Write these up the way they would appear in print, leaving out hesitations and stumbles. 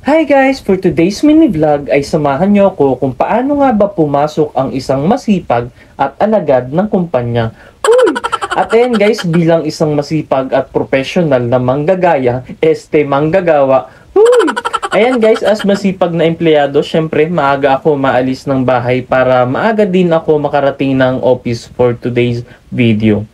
Hi guys! For today's mini vlog ay samahan niyo ako kung paano nga ba pumasok ang isang masipag at alagad ng kumpanya. Uy! At ayan guys, bilang isang masipag at professional na manggagaya, manggagawa. Uy! Ayan guys, as masipag na empleyado, syempre maaga ako maalis ng bahay para maaga din ako makarating ng office for today's video.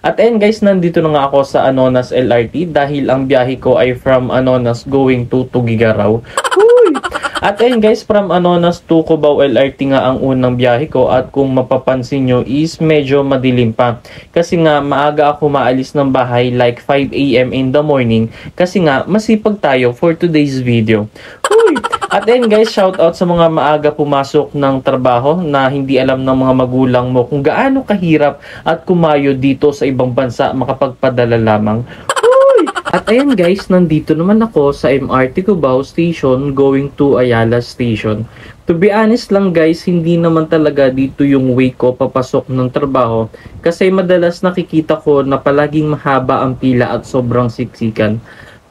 At ayan guys, nandito na nga ako sa Anonas LRT dahil ang biyahe ko ay from Anonas going to Tugigaraw. Uy! At ayan guys, from Anonas to Cubao LRT nga ang unang biyahe ko at kung mapapansin nyo is medyo madilim pa. Kasi nga maaga ako maalis ng bahay like 5 AM in the morning kasi nga masipag tayo for today's video. Uy! At then guys, shout out sa mga maaga pumasok ng trabaho na hindi alam ng mga magulang mo kung gaano kahirap at kumayo dito sa ibang bansa makapagpadala lamang. Uy! At ayan guys, nandito naman ako sa MRT Cubao Station going to Ayala Station. To be honest lang guys, hindi naman talaga dito yung way ko papasok ng trabaho kasi madalas nakikita ko na palaging mahaba ang pila at sobrang siksikan.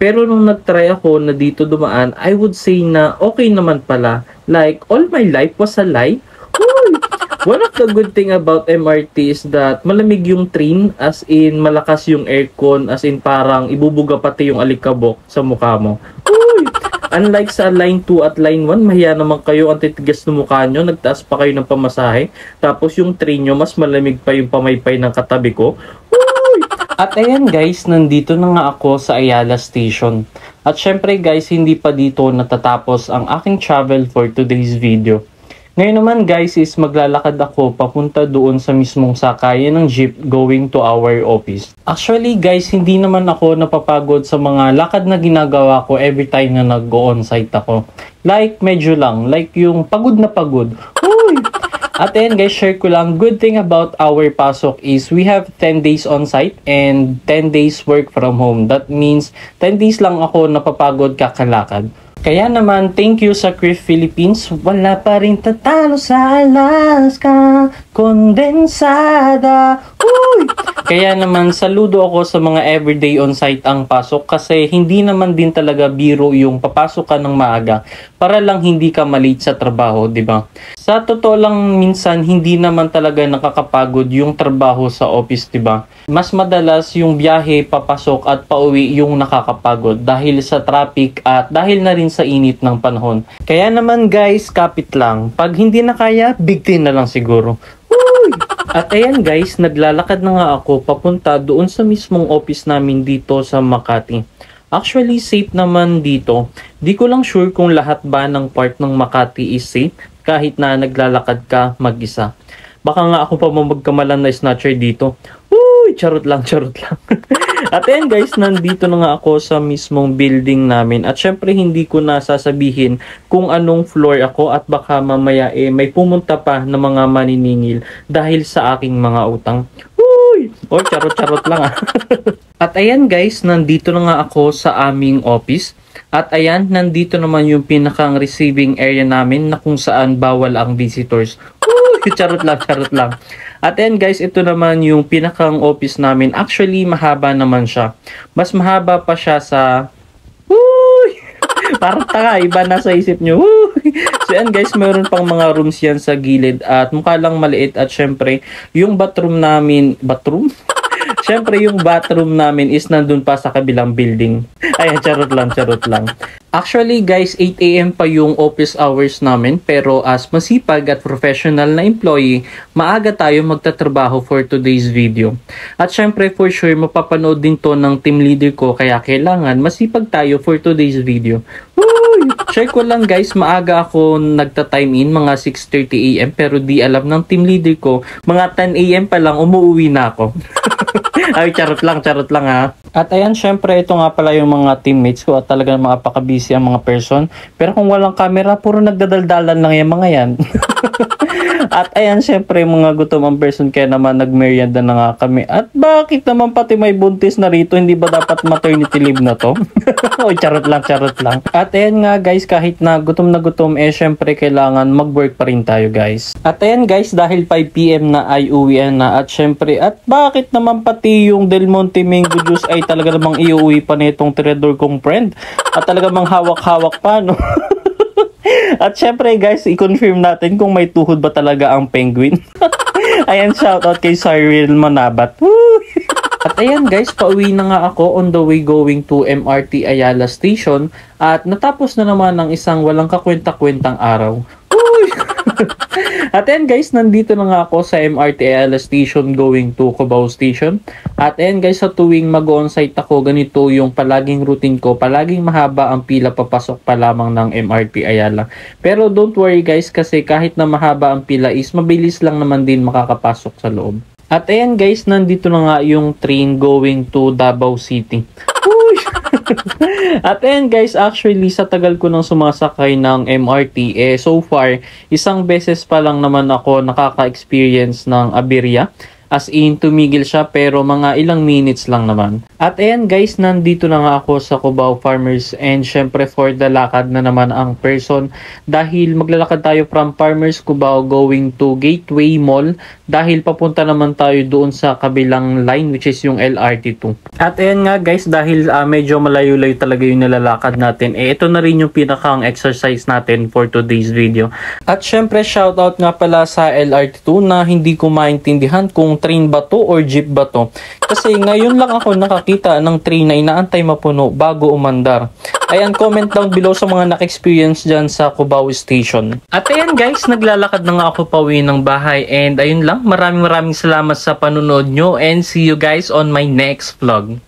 Pero nung nag-try ako na dito dumaan, I would say na okay naman pala. Like, all my life was a lie. Uy! One of the good thing about MRT is that malamig yung train, as in malakas yung aircon, as in parang ibubuga pati yung alikabok sa mukha mo. Uy! Unlike sa line 2 at line 1, mahiya naman kayo, ang titigas ng mukha nyo, nagtaas pa kayo ng pamasahe. Tapos yung train nyo, mas malamig pa yung pamaypay ng katabi ko. At ayan guys, nandito na nga ako sa Ayala Station. At syempre guys, hindi pa dito natatapos ang aking travel for today's video. Ngayon naman guys is maglalakad ako papunta doon sa mismong sakayan ng jeep going to our office. Actually guys, hindi naman ako napapagod sa mga lakad na ginagawa ko every time na nag-on-site ako. Like medyo lang, like yung pagod na pagod. Uy! At then guys, share ko lang, good thing about our pasok is we have 10 days on site and 10 days work from home. That means 10 days lang ako napapagod kakalakad. Kaya naman, thank you sa Criff Philippines. Wala pa rin tatalo sa Alaska, kondensada. Uy! Kaya naman, saludo ako sa mga everyday on-site ang pasok kasi hindi naman din talaga biro yung papasok ka ng maaga para lang hindi ka malate sa trabaho, di ba? Sa totoo lang minsan, hindi naman talaga nakakapagod yung trabaho sa office, di ba? Mas madalas yung biyahe, papasok at pauwi yung nakakapagod dahil sa traffic at dahil na rin sa init ng panahon. Kaya naman guys, kapit lang. Pag hindi na kaya, big tin na lang siguro. Uy! At ayan guys, naglalakad na nga ako papunta doon sa mismong office namin dito sa Makati. Actually, safe naman dito. Di ko lang sure kung lahat ba ng part ng Makati is safe kahit na naglalakad ka mag-isa. Baka nga ako pa magkamalan na snatcher dito. Uy! Charot lang, charot lang. At ayan guys, nandito na nga ako sa mismong building namin. At syempre hindi ko na sasabihin kung anong floor ako at baka mamaya may pumunta pa na mga maniningil dahil sa aking mga utang. Uy! Oy, charot-charot lang ah. At ayan guys, nandito na nga ako sa aming office. At ayan, nandito naman yung pinakang receiving area namin na kung saan bawal ang visitors. Uy! Charot lang, charot lang. At ayan guys, ito naman yung pinakang office namin. Actually, mahaba naman siya. Mas mahaba pa siya sa... Uy! Parang tanga, iba na sa isip nyo. Uy! So ayan guys, mayroon pang mga rooms yan sa gilid. At mukha lang maliit. At syempre, yung bathroom namin... Bathroom? Syempre, yung bathroom namin is nandun pa sa kabilang building. Ayan, charot lang, charot lang. Actually guys, 8 AM pa yung office hours namin pero as masipag at professional na employee, maaga tayo magtatrabaho for today's video. At syempre for sure, mapapanood din to ng team leader ko kaya kailangan masipag tayo for today's video. Uy! Share ko lang guys, maaga ako nagta-time in mga 6:30 AM pero di alam ng team leader ko, mga 10 AM pa lang umuwi na ako. Ay, charot lang ha. At ayan, syempre, ito nga pala yung mga teammates ko at talagang makapaka-busy ang mga person. Pero kung walang camera, puro nagdadaldalan lang yung mga yan. At ayan, syempre mga gutom ang person kaya naman nagmerienda na nga kami. At bakit naman pati may buntis na rito, hindi ba dapat maternity leave na to? Oy, charot lang, charot lang. At ayan nga guys, kahit na gutom, syempre kailangan mag-work pa rin tayo guys. At ayan guys, dahil 5 PM na ay uwian na at syempre, at bakit naman pati yung Del Monte Mango Juice ay talaga namang iuwi pa nitong tirador kong friend. At talaga mang hawak-hawak pa, no? At syempre guys, i-confirm natin kung may tuhod ba talaga ang penguin. Ayan, shoutout kay Cyril Manabat. At ayan guys, pauwi na nga ako on the way going to MRT Ayala Station. At natapos na naman ang isang walang kakwenta-kwentang araw. At ayan guys, nandito na nga ako sa MRT Ayala Station going to Cubao Station. At ayan guys, sa tuwing mag-on-site ako, ganito yung palaging routine ko. Palaging mahaba ang pila papasok pa lamang ng MRT Ayala. Pero don't worry guys, kasi kahit na mahaba ang pila is mabilis lang naman din makakapasok sa loob. At ayan guys, nandito na nga yung train going to Davao City. At ayan guys, actually sa tagal ko nang sumasakay ng MRT, so far, isang beses pa lang naman ako nakaka-experience ng aberya. As in, tumigil siya pero mga ilang minutes lang naman. At ayan guys, nandito na nga ako sa Cubao Farmers and syempre for the lakad na naman ang person dahil maglalakad tayo from Farmers Cubao going to Gateway Mall dahil papunta naman tayo doon sa kabilang line which is yung LRT2. At ayan nga guys, dahil medyo malayo-layo talaga yung nilalakad natin, ito na rin yung pinakang exercise natin for today's video. At syempre shoutout nga pala sa LRT2 na hindi ko maintindihan kung train ba to or jeep ba to. Kasi ngayon lang ako nakakita ng train na inaantay mapuno bago umandar. Ayan, comment down below sa mga naka-experience dyan sa Cubao Station. At ayan guys, naglalakad na nga ako pauwi ng bahay. And ayun lang, maraming salamat sa panunod nyo and see you guys on my next vlog.